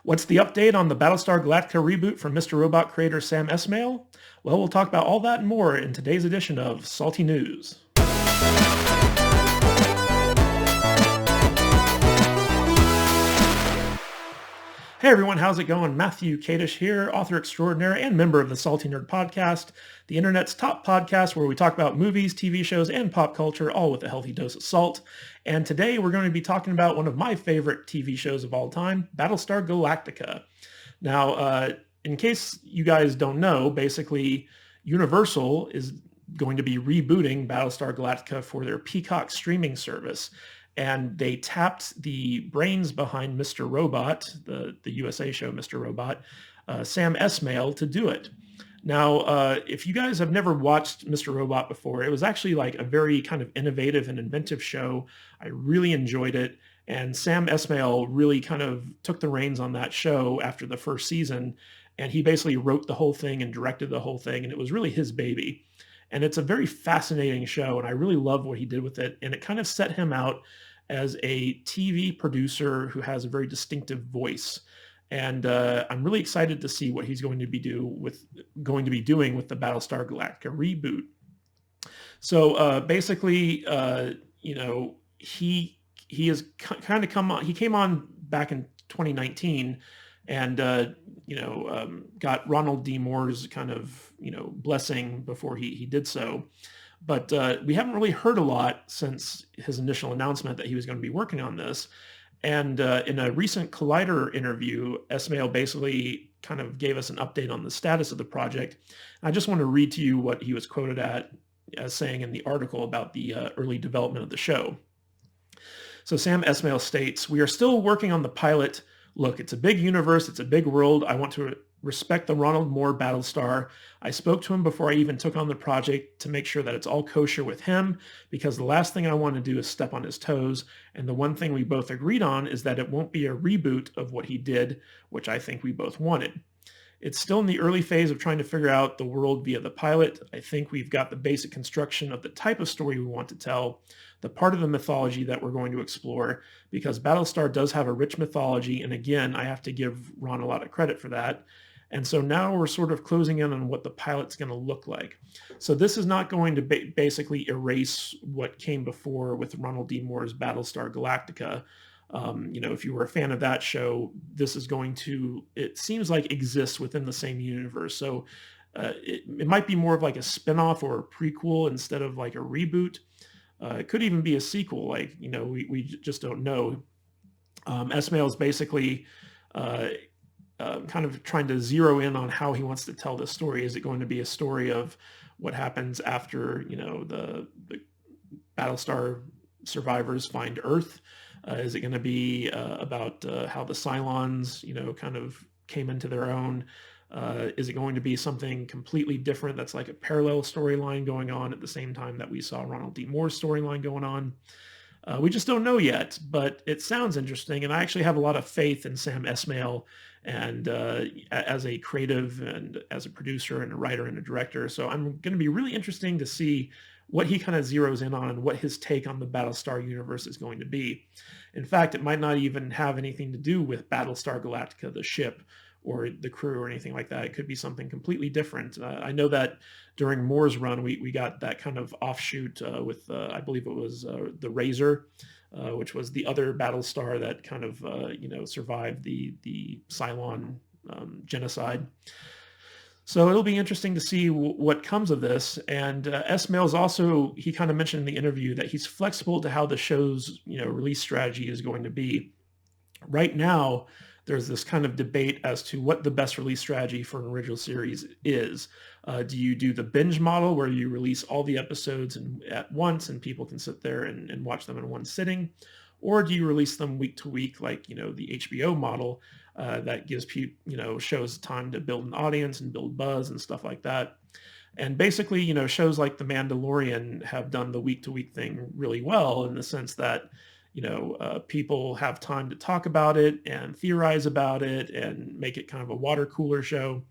What's the update on the Battlestar Galactica reboot from Mr. Robot creator Sam Esmail? Well, we'll talk about all that and more in today's edition of Salty News. Hey everyone, how's it going? Matthew Kadish here, author extraordinaire and member of the Salty Nerd Podcast, the internet's top podcast where we talk about movies, TV shows, and pop culture, all with a healthy dose of salt. And today we're going to be talking about one of my favorite TV shows of all time, Battlestar Galactica. Now, in case you guys don't know, basically Universal is going to be rebooting Battlestar Galactica for their Peacock streaming service. And they tapped the brains behind Mr. Robot, the USA show Mr. Robot, Sam Esmail, to do it. Now, if you guys have never watched Mr. Robot before, it was actually like a very kind of innovative and inventive show. I really enjoyed it. And Sam Esmail really kind of took the reins on that show after the first season. And he basically wrote the whole thing and directed the whole thing. And it was really his baby. And it's a very fascinating show, and I really love what he did with it. And it kind of set him out as a TV producer who has a very distinctive voice. And I'm really excited to see what he's going to be doing with the Battlestar Galactica reboot. So basically, he has kind of come on. He came on back in 2019. And, got Ronald D. Moore's kind of, blessing before he did so. But we haven't really heard a lot since his initial announcement that he was going to be working on this. And in a recent Collider interview, Esmail basically kind of gave us an update on the status of the project. And I just want to read to you what he was quoted as saying in the article about the early development of the show. So Sam Esmail states, "We are still working on the pilot. Look, it's a big universe. It's a big world. I want to respect the Ronald Moore Battlestar. I spoke to him before I even took on the project to make sure that it's all kosher with him, because the last thing I want to do is step on his toes. And the one thing we both agreed on is that it won't be a reboot of what he did, which I think we both wanted. It's still in the early phase of trying to figure out the world via the pilot. I think we've got the basic construction of the type of story we want to tell, the part of the mythology that we're going to explore, because Battlestar does have a rich mythology. And again, I have to give Ron a lot of credit for that. And so now we're sort of closing in on what the pilot's going to look like. So this is not going to basically erase what came before with Ronald D. Moore's Battlestar Galactica. If you were a fan of that show, this is going to, it seems like, exist within the same universe. So it might be more of like a spinoff or a prequel instead of like a reboot. It could even be a sequel. Like, we just don't know. Esmail is basically kind of trying to zero in on how he wants to tell this story. Is it going to be a story of what happens after, the Battlestar survivors find Earth? Is it going to be about how the Cylons, kind of came into their own? Is it going to be something completely different that's like a parallel storyline going on at the same time that we saw Ronald D. Moore's storyline going on? We just don't know yet, but it sounds interesting. And I actually have a lot of faith in Sam Esmail and as a creative and as a producer and a writer and a director. So I'm going to be really interesting to see what he kind of zeroes in on and what his take on the Battlestar universe is going to be. In fact, it might not even have anything to do with Battlestar Galactica, the ship, or the crew or anything like that. It could be something completely different. I know that during Moore's run, we got that kind of offshoot with, I believe it was the Razor, which was the other Battlestar that kind of, survived the Cylon genocide. So it'll be interesting to see what comes of this. And Esmail's also, he kind of mentioned in the interview that he's flexible to how the show's, release strategy is going to be. Right now, there's this kind of debate as to what the best release strategy for an original series is. Do you do the binge model where you release all the episodes at once and people can sit there and watch them in one sitting? Or do you release them week to week, like, the HBO model that gives shows time to build an audience and build buzz and stuff like that? And basically, shows like The Mandalorian have done the week to week thing really well in the sense that people have time to talk about it and theorize about it and make it kind of a water cooler show.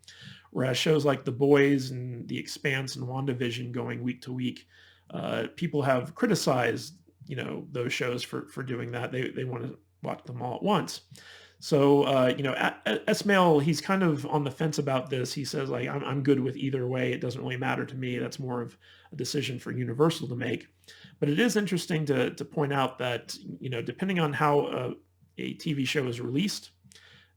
Whereas shows like The Boys and The Expanse and WandaVision going week to week, people have criticized, those shows for doing that. They want to watch them all at once. So, Esmail, he's kind of on the fence about this. He says, like, I'm good with either way. It doesn't really matter to me. That's more of a decision for Universal to make. But it is interesting to point out that, depending on how a TV show is released,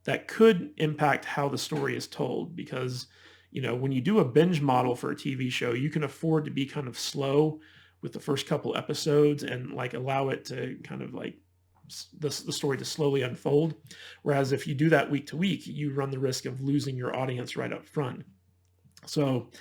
that could impact how the story is told. Because, when you do a binge model for a TV show, you can afford to be kind of slow with the first couple episodes and like allow it to kind of like the story to slowly unfold. Whereas if you do that week to week, you run the risk of losing your audience right up front. So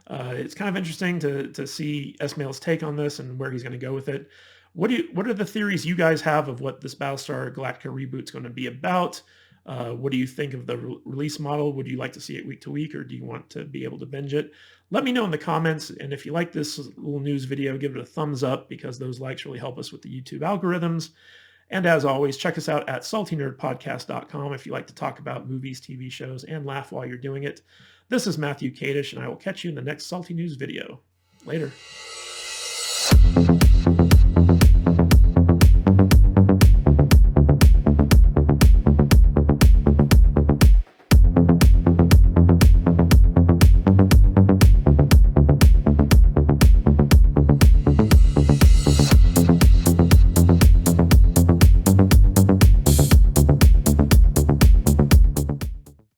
it's kind of interesting to see Esmail's take on this and where he's going to go with it. What are the theories you guys have of what this Battlestar Galactica reboot is going to be about? What do you think of the release model? Would you like to see it week to week, or do you want to be able to binge it? Let me know in the comments. And if you like this little news video, give it a thumbs up, because those likes really help us with the YouTube algorithms. And as always, check us out at saltynerdpodcast.com if you like to talk about movies, TV shows, and laugh while you're doing it. This is Matthew Kadish, and I will catch you in the next Salty News video. Later.